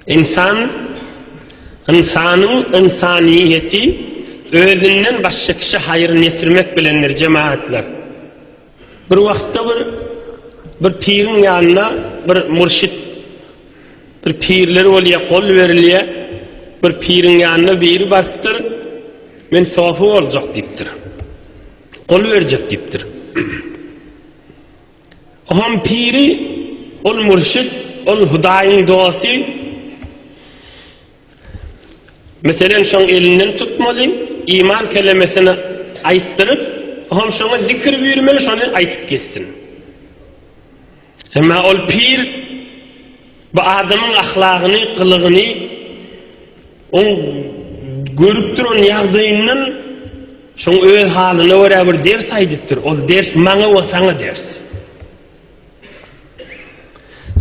İnsanın insaniyeti özünden başka kişi hayrını yetirmek bilenler cemaatler. Bir vaqtda bir pirin yanına bir murşid, bir pirler oluya kol veriliye, bir pirin yanına biri barıptır, men sofu olacak diptir, kol verecek diptir. Oham piri, ol murşid, ol Hudaýyň dostu, meselen şoň elinden tutmaly, iman kelimesini aýtdyryp, oham şoňa zikir buyurmaly, şonu aýtyp kessin. Ama ol pir, bu adamın ahlagyny, kılıgyny, on görüp duran ýagdaýyndan şoň öz halyna göre bir ders aýdypdyr. Ol ders maňa we saňa ders.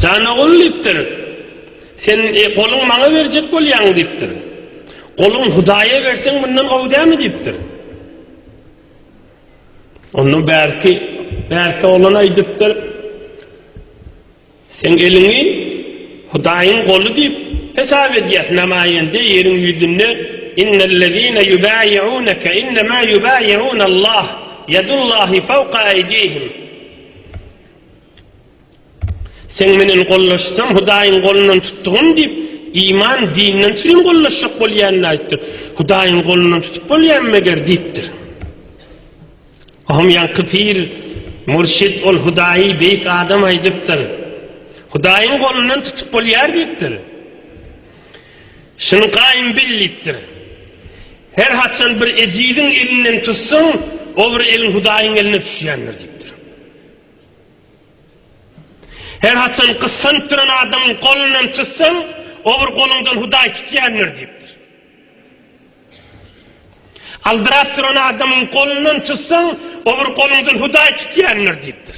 Jana ol diýipdir. Sen koluň maňa berjek bolýaň diýipdir. Koluň Hudaýa berseň bundan gowdamy diýipdir. Onu belki olan aýdypdyr. Sen elini Hudaýyň golu diýip hesap edýär namaýende ýeriň ýüzünde innellezine yubayi'unaka innema yubayi'un Allah yadullahi fawqa aydihim. Sen menen gollaşsan Hudaýyň golundan tutdugum diýip iman dininden türün gollaşyk bolýanyny aýtdyr. Hudaýyň golundan tutup bolýanmager diýipdir. Aham ýanky pir murşid ol Hudaýy beýik adam aýdypdyr. Hudaýyň golundan tutup bolýar diýipdir. Şunu gaýym bilipdir. Her hatsan bir ejidin elinden tutsan, o bir elin Hudaýyň eline düşýändir diýipdir. Her hatsan kıssan turan adamın kolundan tutsan, o bir kolundan Hudaýy tutýandir diýipdir. Aldırap turan adamın kolundan tutsan, o bir kolundan Hudaýy tutýandir diýipdir.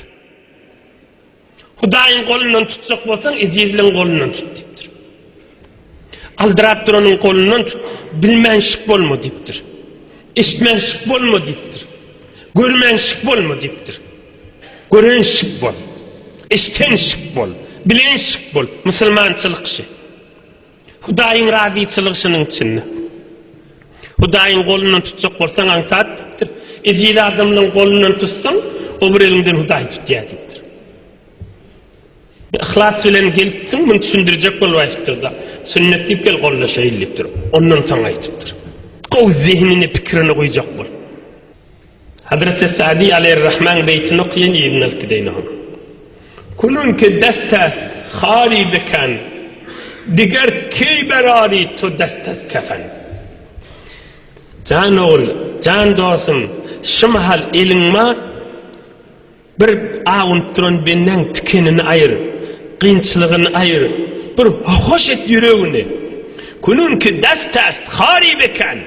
Hudaýyň golundan tutsak bolsaň, ejidin golundan tut diýipdir. Aldırap duranın kolundan tut, bilmenşik bolma diýipdir. Eşitmenşik bolma diýipdir. Görmenşik bolma diýipdir. Görenşik bol, eşitenşik bol, bilenşik bol, musulmançylyk işi. Hudaýyň razyçylygy şunyň içinde. Hudaýyň golundan tutsak bolsaň aňsat diýipdir. Ejid adamyň golundan tutsaň, o bir elinden Hudaýy tutýar diýipdir. İhlas bilen gelipsin, bunu düşündirecek bolýardyr da. Sünnet diýip gel gollaşaýlypdyr. Ondan soň aýtypdyr. Gow zihnini, pikirini goýjak bol. Hazreti Sa'di aleyhirrahman beytini okuyan Ibn al-Kidaynah. Kulunki destas khali bekan, diger key berari tu destas kefen. Can oğul, can dostum, şumhal elinma bir ağın turan benden tikenini ayır, qiyinçiliğini ayır, bir hoş et yüreğini. Kulunki destas khali bekan,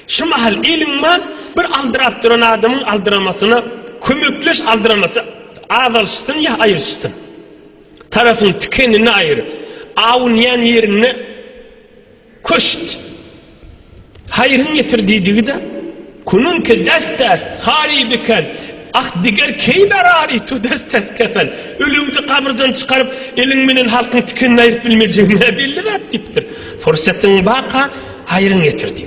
şumhal elinma bir aldırap duran adamın aldıramasına kömekleş, aldıraması azalşsın ya ayırşsın. Tarafın tikenini ayır, ağın yan yerini köşt, hayrın getirdiği de kununki destas haribiken ah diger keyberari tu destas kefen ölümde kabirden çıkarıp elin menen halkın tikenini ayırıp bilmeyeceğine belli de deyiptir. Fırsatın baka hayrın getirdi.